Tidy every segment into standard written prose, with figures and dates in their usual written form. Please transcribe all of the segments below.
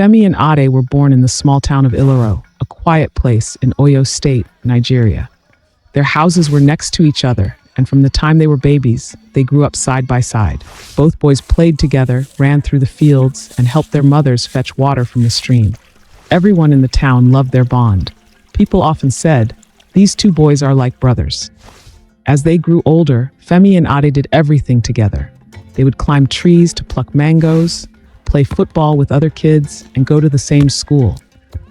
Femi and Ade were born in the small town of Ilaro, a quiet place in Oyo State, Nigeria. Their houses were next to each other, and from the time they were babies, they grew up side by side. Both boys played together, ran through the fields, and helped their mothers fetch water from the stream. Everyone in the town loved their bond. People often said, "These two boys are like brothers." As they grew older, Femi and Ade did everything together. They would climb trees to pluck mangoes, play football with other kids, and go to the same school.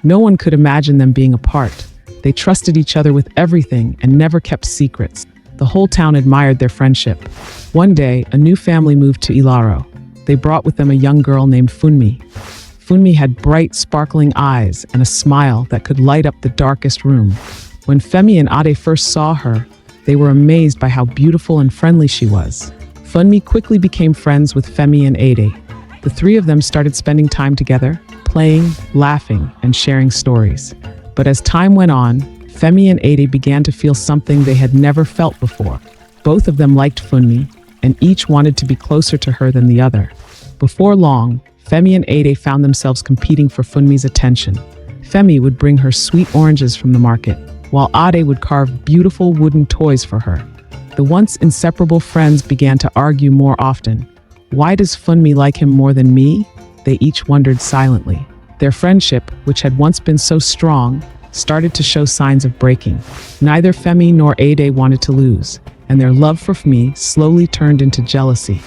No one could imagine them being apart. They trusted each other with everything and never kept secrets. The whole town admired their friendship. One day, a new family moved to Ilaro. They brought with them a young girl named Funmi. Funmi had bright, sparkling eyes and a smile that could light up the darkest room. When Femi and Ade first saw her, they were amazed by how beautiful and friendly she was. Funmi quickly became friends with Femi and Ade. The three of them started spending time together, playing, laughing, and sharing stories. But as time went on, Femi and Ade began to feel something they had never felt before. Both of them liked Funmi, and each wanted to be closer to her than the other. Before long, Femi and Ade found themselves competing for Funmi's attention. Femi would bring her sweet oranges from the market, while Ade would carve beautiful wooden toys for her. The once inseparable friends began to argue more often. Why does Funmi like him more than me? They each wondered silently. Their friendship, which had once been so strong, started to show signs of breaking. Neither Femi nor Ade wanted to lose, and their love for Funmi slowly turned into jealousy.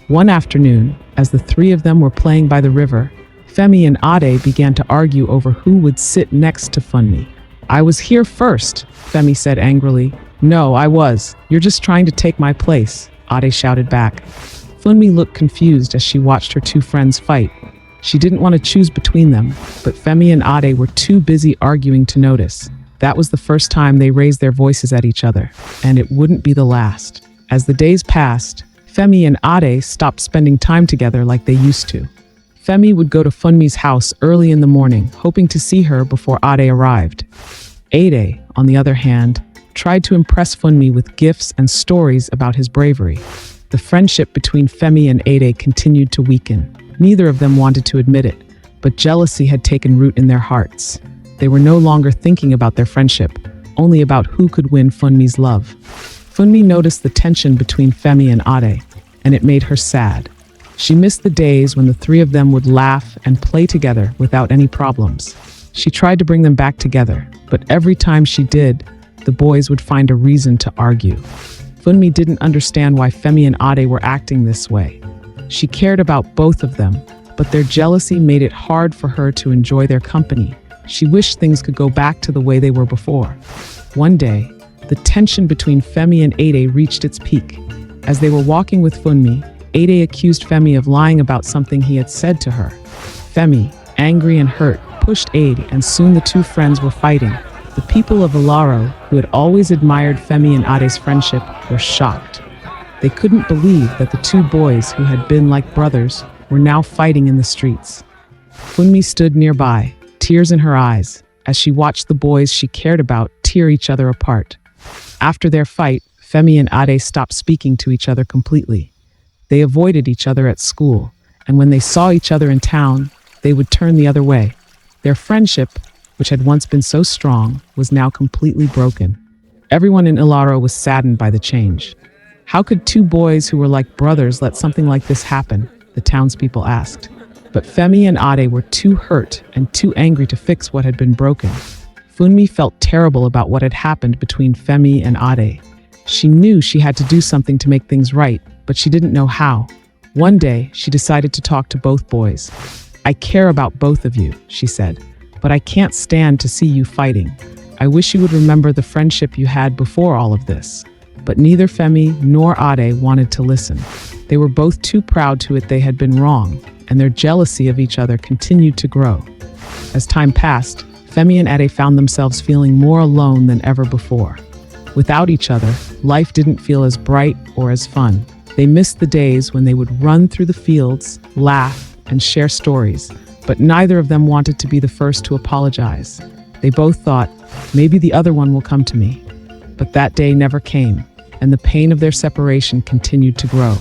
One afternoon, as the three of them were playing by the river, Femi and Ade began to argue over who would sit next to Funmi. "I was here first," Femi said angrily. "No, I was. You're just trying to take my place," Ade shouted back. Funmi looked confused as she watched her two friends fight. She didn't want to choose between them, but Femi and Ade were too busy arguing to notice. That was the first time they raised their voices at each other, and it wouldn't be the last. As the days passed, Femi and Ade stopped spending time together like they used to. Femi would go to Funmi's house early in the morning, hoping to see her before Ade arrived. Ade, on the other hand, tried to impress Funmi with gifts and stories about his bravery. The friendship between Femi and Ade continued to weaken. Neither of them wanted to admit it, but jealousy had taken root in their hearts. They were no longer thinking about their friendship, only about who could win Funmi's love. Funmi noticed the tension between Femi and Ade, and it made her sad. She missed the days when the three of them would laugh and play together without any problems. She tried to bring them back together, but every time she did, the boys would find a reason to argue. Funmi didn't understand why Femi and Ade were acting this way. She cared about both of them, but their jealousy made it hard for her to enjoy their company. She wished things could go back to the way they were before. One day, the tension between Femi and Ade reached its peak. As they were walking with Funmi, Ade accused Femi of lying about something he had said to her. Femi, angry and hurt, pushed Ade, and soon the two friends were fighting. The people of Ilaro, who had always admired Femi and Ade's friendship, were shocked. They couldn't believe that the two boys who had been like brothers were now fighting in the streets. Funmi stood nearby, tears in her eyes, as she watched the boys she cared about tear each other apart. After their fight, Femi and Ade stopped speaking to each other completely. They avoided each other at school, and when they saw each other in town, they would turn the other way. Their friendship, which had once been so strong, was now completely broken. Everyone in Ilaro was saddened by the change. How could two boys who were like brothers let something like this happen? The townspeople asked. But Femi and Ade were too hurt and too angry to fix what had been broken. Funmi felt terrible about what had happened between Femi and Ade. She knew she had to do something to make things right, but she didn't know how. One day, she decided to talk to both boys. "I care about both of you," she said, "but I can't stand to see you fighting. I wish you would remember the friendship you had before all of this." But neither Femi nor Ade wanted to listen. They were both too proud to admit they had been wrong, and their jealousy of each other continued to grow. As time passed, Femi and Ade found themselves feeling more alone than ever before. Without each other, life didn't feel as bright or as fun. They missed the days when they would run through the fields, laugh, and share stories, but neither of them wanted to be the first to apologize. They both thought, maybe the other one will come to me. But that day never came, and the pain of their separation continued to grow.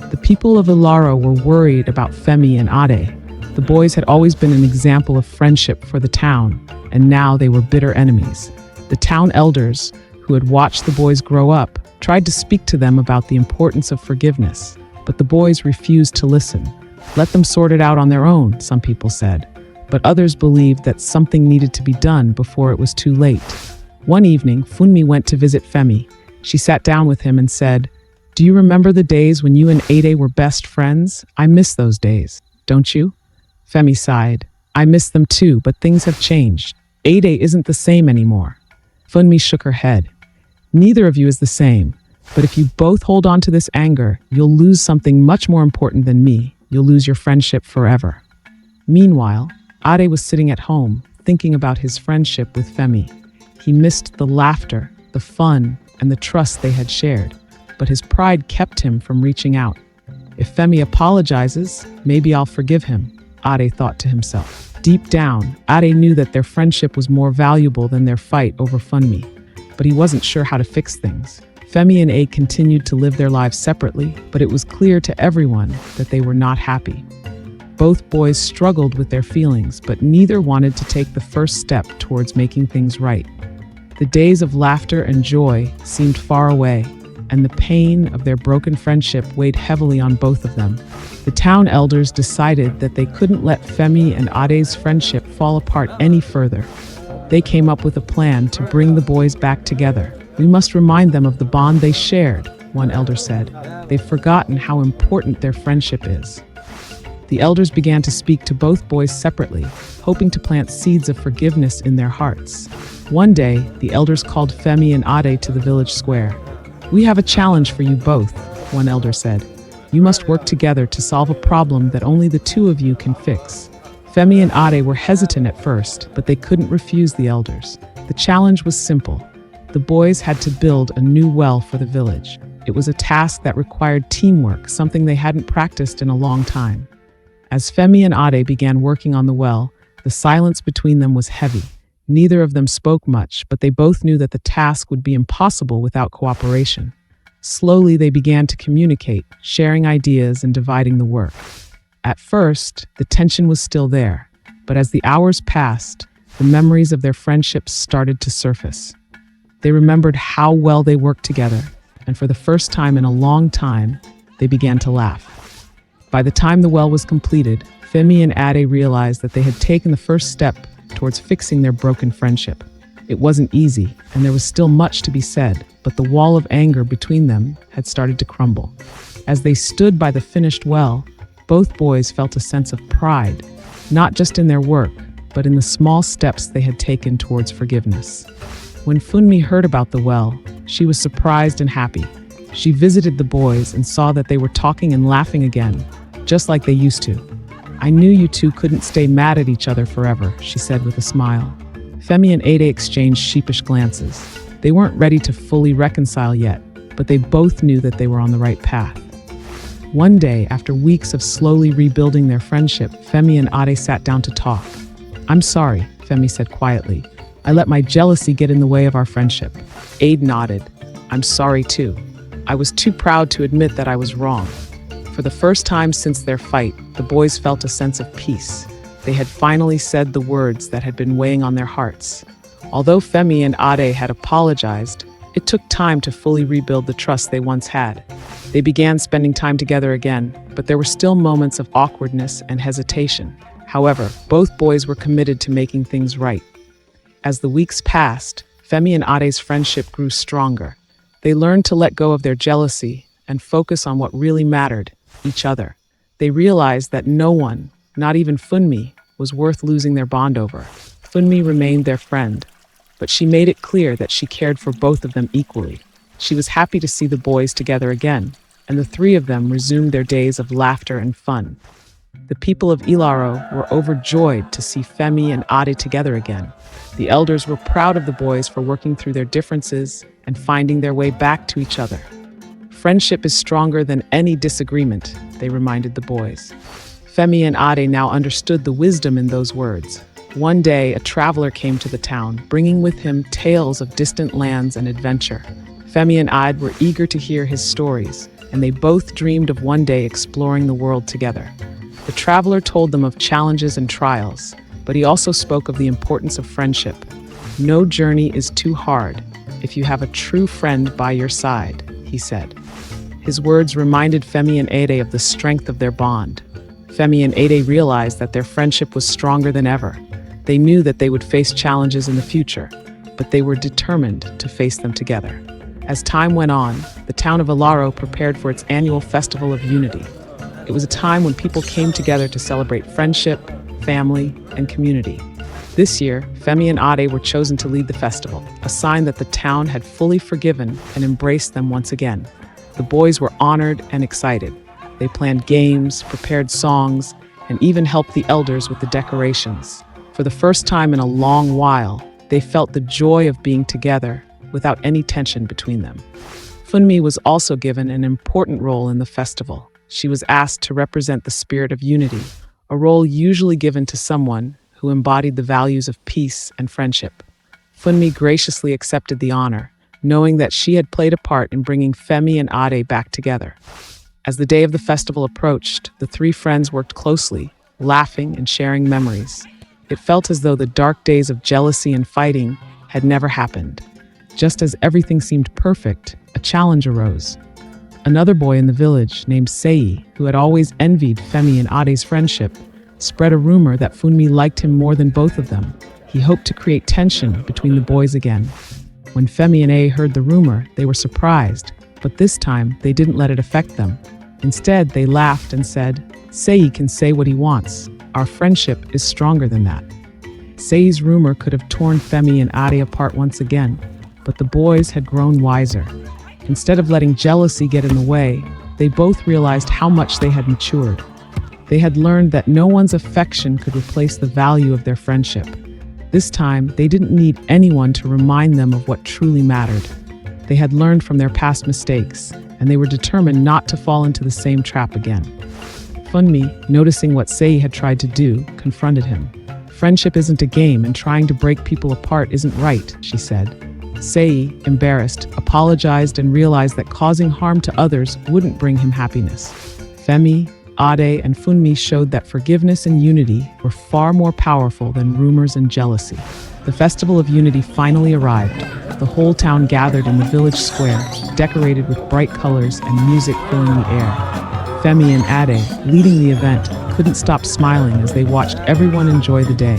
The people of Ilaro were worried about Femi and Ade. The boys had always been an example of friendship for the town, and now they were bitter enemies. The town elders, who had watched the boys grow up, tried to speak to them about the importance of forgiveness, but the boys refused to listen. Let them sort it out on their own, some people said, but others believed that something needed to be done before it was too late. One evening, Funmi went to visit Femi. She sat down with him and said, "Do you remember the days when you and Ade were best friends? I miss those days, don't you?" Femi sighed. "I miss them too, but things have changed. Ade isn't the same anymore." Funmi shook her head. "Neither of you is the same, but if you both hold on to this anger, you'll lose something much more important than me. You'll lose your friendship forever." Meanwhile, Ade was sitting at home, thinking about his friendship with Femi. He missed the laughter, the fun, and the trust they had shared, but his pride kept him from reaching out. If Femi apologizes, maybe I'll forgive him, Ade thought to himself. Deep down, Ade knew that their friendship was more valuable than their fight over Funmi, but he wasn't sure how to fix things. Femi and Ade continued to live their lives separately, but it was clear to everyone that they were not happy. Both boys struggled with their feelings, but neither wanted to take the first step towards making things right. The days of laughter and joy seemed far away, and the pain of their broken friendship weighed heavily on both of them. The town elders decided that they couldn't let Femi and Ade's friendship fall apart any further. They came up with a plan to bring the boys back together. "We must remind them of the bond they shared," one elder said. "They've forgotten how important their friendship is." The elders began to speak to both boys separately, hoping to plant seeds of forgiveness in their hearts. One day, the elders called Femi and Ade to the village square. "We have a challenge for you both," one elder said. "You must work together to solve a problem that only the two of you can fix." Femi and Ade were hesitant at first, but they couldn't refuse the elders. The challenge was simple. The boys had to build a new well for the village. It was a task that required teamwork, something they hadn't practiced in a long time. As Femi and Ade began working on the well, the silence between them was heavy. Neither of them spoke much, but they both knew that the task would be impossible without cooperation. Slowly, they began to communicate, sharing ideas and dividing the work. At first, the tension was still there, but as the hours passed, the memories of their friendship started to surface. They remembered how well they worked together, and for the first time in a long time, they began to laugh. By the time the well was completed, Femi and Ade realized that they had taken the first step towards fixing their broken friendship. It wasn't easy, and there was still much to be said, but the wall of anger between them had started to crumble. As they stood by the finished well, both boys felt a sense of pride, not just in their work, but in the small steps they had taken towards forgiveness. When Funmi heard about the well, she was surprised and happy. She visited the boys and saw that they were talking and laughing again, just like they used to. "I knew you two couldn't stay mad at each other forever," she said with a smile. Femi and Ade exchanged sheepish glances. They weren't ready to fully reconcile yet, but they both knew that they were on the right path. One day, after weeks of slowly rebuilding their friendship, Femi and Ade sat down to talk. "I'm sorry," Femi said quietly. "I let my jealousy get in the way of our friendship." Ade nodded. "I'm sorry too. I was too proud to admit that I was wrong." For the first time since their fight, the boys felt a sense of peace. They had finally said the words that had been weighing on their hearts. Although Femi and Ade had apologized, it took time to fully rebuild the trust they once had. They began spending time together again, but there were still moments of awkwardness and hesitation. However, both boys were committed to making things right. As the weeks passed, Femi and Ade's friendship grew stronger. They learned to let go of their jealousy and focus on what really mattered, each other. They realized that no one, not even Funmi, was worth losing their bond over. Funmi remained their friend, but she made it clear that she cared for both of them equally. She was happy to see the boys together again, and the three of them resumed their days of laughter and fun. The people of Ilaro were overjoyed to see Femi and Ade together again. The elders were proud of the boys for working through their differences and finding their way back to each other. "Friendship is stronger than any disagreement," they reminded the boys. Femi and Ade now understood the wisdom in those words. One day, a traveler came to the town, bringing with him tales of distant lands and adventure. Femi and Ade were eager to hear his stories, and they both dreamed of one day exploring the world together. The traveler told them of challenges and trials, but he also spoke of the importance of friendship. No journey is too hard if you have a true friend by your side, he said. His words reminded Femi and Ade of the strength of their bond. Femi and Ade realized that their friendship was stronger than ever. They knew that they would face challenges in the future, but they were determined to face them together. As time went on, the town of Ilaro prepared for its annual Festival of Unity. It was a time when people came together to celebrate friendship, family, and community. This year, Femi and Ade were chosen to lead the festival, a sign that the town had fully forgiven and embraced them once again. The boys were honored and excited. They planned games, prepared songs, and even helped the elders with the decorations. For the first time in a long while, they felt the joy of being together without any tension between them. Funmi was also given an important role in the festival. She was asked to represent the spirit of unity, a role usually given to someone who embodied the values of peace and friendship. Funmi graciously accepted the honor, knowing that she had played a part in bringing Femi and Ade back together. As the day of the festival approached, the three friends worked closely, laughing and sharing memories. It felt as though the dark days of jealousy and fighting had never happened. Just as everything seemed perfect, a challenge arose. Another boy in the village, named Sei, who had always envied Femi and Ade's friendship, spread a rumor that Funmi liked him more than both of them. He hoped to create tension between the boys again. When Femi and Ade heard the rumor, they were surprised, but this time they didn't let it affect them. Instead, they laughed and said, "Sei can say what he wants. Our friendship is stronger than that." Sei's rumor could have torn Femi and Ade apart once again, but the boys had grown wiser. Instead of letting jealousy get in the way, they both realized how much they had matured. They had learned that no one's affection could replace the value of their friendship. This time, they didn't need anyone to remind them of what truly mattered. They had learned from their past mistakes, and they were determined not to fall into the same trap again. Funmi, noticing what Sei had tried to do, confronted him. "Friendship isn't a game, and trying to break people apart isn't right," she said. Sei, embarrassed, apologized and realized that causing harm to others wouldn't bring him happiness. Femi, Ade, and Funmi showed that forgiveness and unity were far more powerful than rumors and jealousy. The Festival of Unity finally arrived. The whole town gathered in the village square, decorated with bright colors and music filling the air. Femi and Ade, leading the event, couldn't stop smiling as they watched everyone enjoy the day.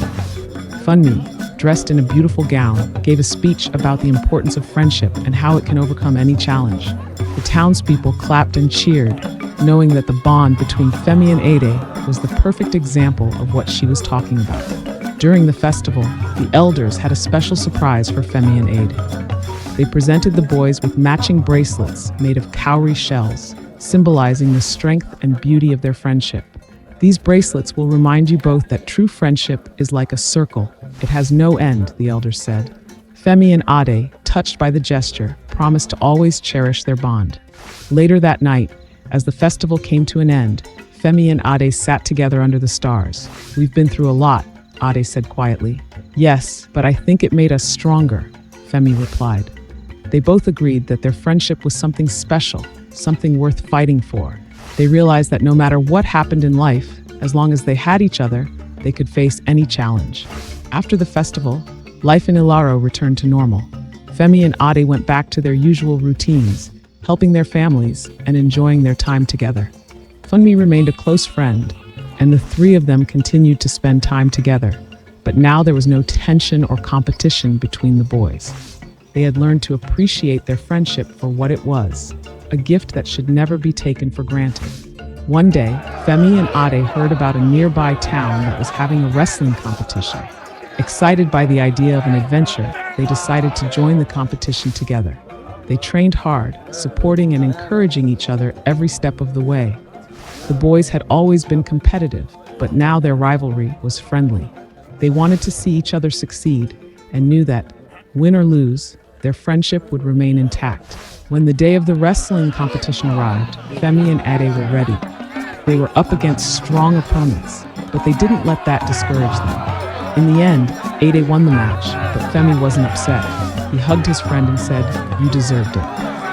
Funmi, dressed in a beautiful gown, gave a speech about the importance of friendship and how it can overcome any challenge. The townspeople clapped and cheered, knowing that the bond between Femi and Ade was the perfect example of what she was talking about. During the festival, the elders had a special surprise for Femi and Ade. They presented the boys with matching bracelets made of cowrie shells, symbolizing the strength and beauty of their friendship. These bracelets will remind you both that true friendship is like a circle. It has no end, the elders said. Femi and Ade, touched by the gesture, promised to always cherish their bond. Later that night, as the festival came to an end, Femi and Ade sat together under the stars. "We've been through a lot," Ade said quietly. "Yes, but I think it made us stronger," Femi replied. They both agreed that their friendship was something special, something worth fighting for. They realized that no matter what happened in life, as long as they had each other, they could face any challenge. After the festival, life in Ilaro returned to normal. Femi and Ade went back to their usual routines, helping their families and enjoying their time together. Funmi remained a close friend, and the three of them continued to spend time together. But now there was no tension or competition between the boys. They had learned to appreciate their friendship for what it was, a gift that should never be taken for granted. One day, Femi and Ade heard about a nearby town that was having a wrestling competition. Excited by the idea of an adventure, they decided to join the competition together. They trained hard, supporting and encouraging each other every step of the way. The boys had always been competitive, but now their rivalry was friendly. They wanted to see each other succeed and knew that, win or lose, their friendship would remain intact. When the day of the wrestling competition arrived, Femi and Ade were ready. They were up against strong opponents, but they didn't let that discourage them. In the end, Ade won the match, but Femi wasn't upset. He hugged his friend and said, "You deserved it."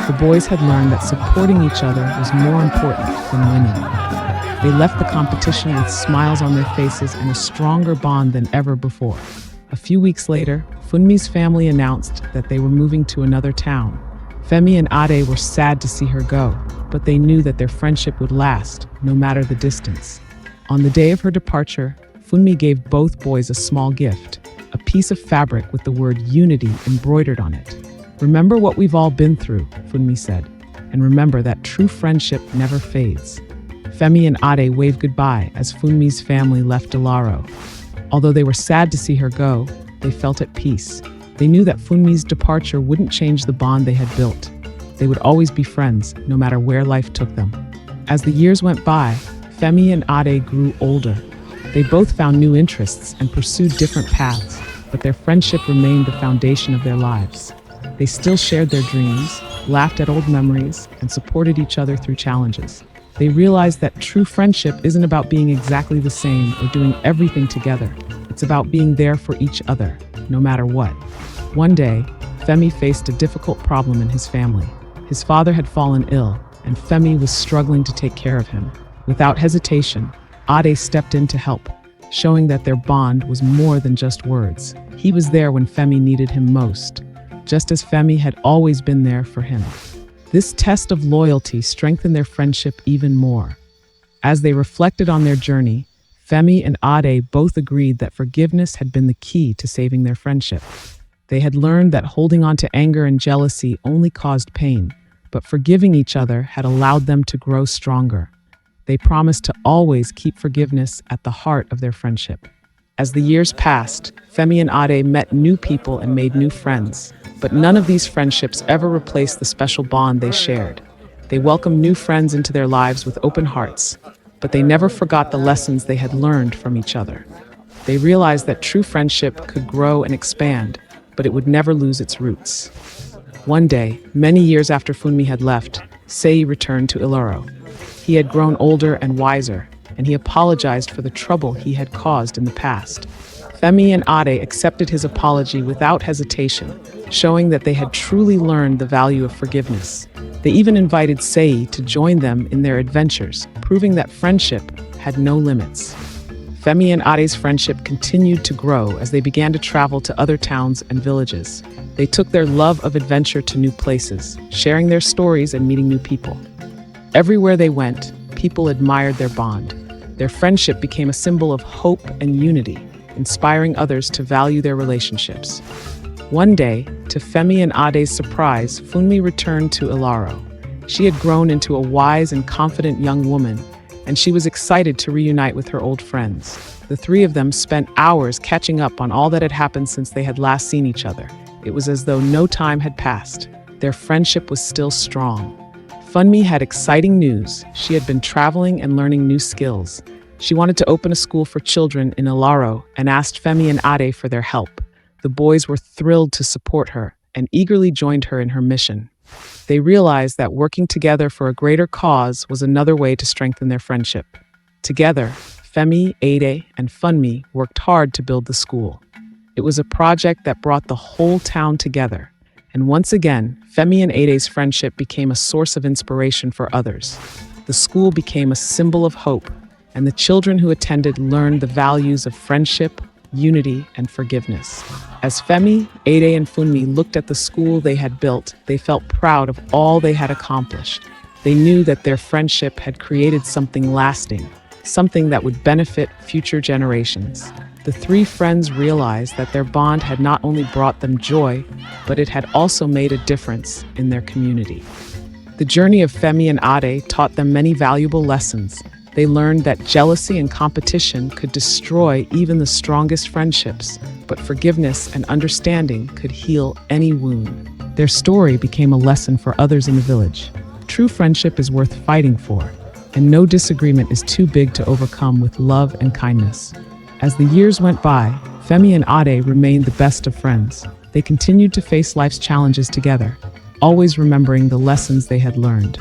The boys had learned that supporting each other was more important than winning. They left the competition with smiles on their faces and a stronger bond than ever before. A few weeks later, Funmi's family announced that they were moving to another town. Femi and Ade were sad to see her go, but they knew that their friendship would last, no matter the distance. On the day of her departure, Funmi gave both boys a small gift, a piece of fabric with the word unity embroidered on it. "Remember what we've all been through," Funmi said, "and remember that true friendship never fades." Femi and Ade waved goodbye as Funmi's family left Ilaro. Although they were sad to see her go, they felt at peace. They knew that Funmi's departure wouldn't change the bond they had built. They would always be friends, no matter where life took them. As the years went by, Femi and Ade grew older. They both found new interests and pursued different paths, but their friendship remained the foundation of their lives. They still shared their dreams, laughed at old memories, and supported each other through challenges. They realized that true friendship isn't about being exactly the same or doing everything together. It's about being there for each other, no matter what. One day, Femi faced a difficult problem in his family. His father had fallen ill, and Femi was struggling to take care of him. Without hesitation, Ade stepped in to help, showing that their bond was more than just words. He was there when Femi needed him most, just as Femi had always been there for him. This test of loyalty strengthened their friendship even more. As they reflected on their journey, Femi and Ade both agreed that forgiveness had been the key to saving their friendship. They had learned that holding on to anger and jealousy only caused pain, but forgiving each other had allowed them to grow stronger. They promised to always keep forgiveness at the heart of their friendship. As the years passed, Femi and Ade met new people and made new friends, but none of these friendships ever replaced the special bond they shared. They welcomed new friends into their lives with open hearts, but they never forgot the lessons they had learned from each other. They realized that true friendship could grow and expand, but it would never lose its roots. One day, many years after Funmi had left, Sei returned to Ilaro. He had grown older and wiser, and he apologized for the trouble he had caused in the past. Femi and Ade accepted his apology without hesitation, showing that they had truly learned the value of forgiveness. They even invited Sei to join them in their adventures, proving that friendship had no limits. Femi and Ade's friendship continued to grow as they began to travel to other towns and villages. They took their love of adventure to new places, sharing their stories and meeting new people. Everywhere they went, people admired their bond. Their friendship became a symbol of hope and unity, inspiring others to value their relationships. One day, to Femi and Ade's surprise, Funmi returned to Ilaro. She had grown into a wise and confident young woman, and she was excited to reunite with her old friends. The three of them spent hours catching up on all that had happened since they had last seen each other. It was as though no time had passed. Their friendship was still strong. Funmi had exciting news. She had been traveling and learning new skills. She wanted to open a school for children in Ilaro and asked Femi and Ade for their help. The boys were thrilled to support her and eagerly joined her in her mission. They realized that working together for a greater cause was another way to strengthen their friendship. Together, Femi, Ade, and Funmi worked hard to build the school. It was a project that brought the whole town together. And once again, Femi and Ade's friendship became a source of inspiration for others. The school became a symbol of hope, and the children who attended learned the values of friendship, unity, and forgiveness. As Femi, Ade, and Funmi looked at the school they had built, they felt proud of all they had accomplished. They knew that their friendship had created something lasting, something that would benefit future generations. The three friends realized that their bond had not only brought them joy, but it had also made a difference in their community. The journey of Femi and Ade taught them many valuable lessons. They learned that jealousy and competition could destroy even the strongest friendships, but forgiveness and understanding could heal any wound. Their story became a lesson for others in the village. True friendship is worth fighting for, and no disagreement is too big to overcome with love and kindness. As the years went by, Femi and Ade remained the best of friends. They continued to face life's challenges together, always remembering the lessons they had learned.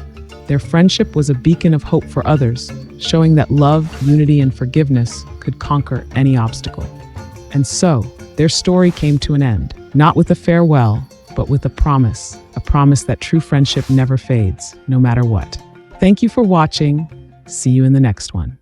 Their friendship was a beacon of hope for others, showing that love, unity, and forgiveness could conquer any obstacle. And so, their story came to an end, not with a farewell, but with a promise that true friendship never fades, no matter what. Thank you for watching. See you in the next one.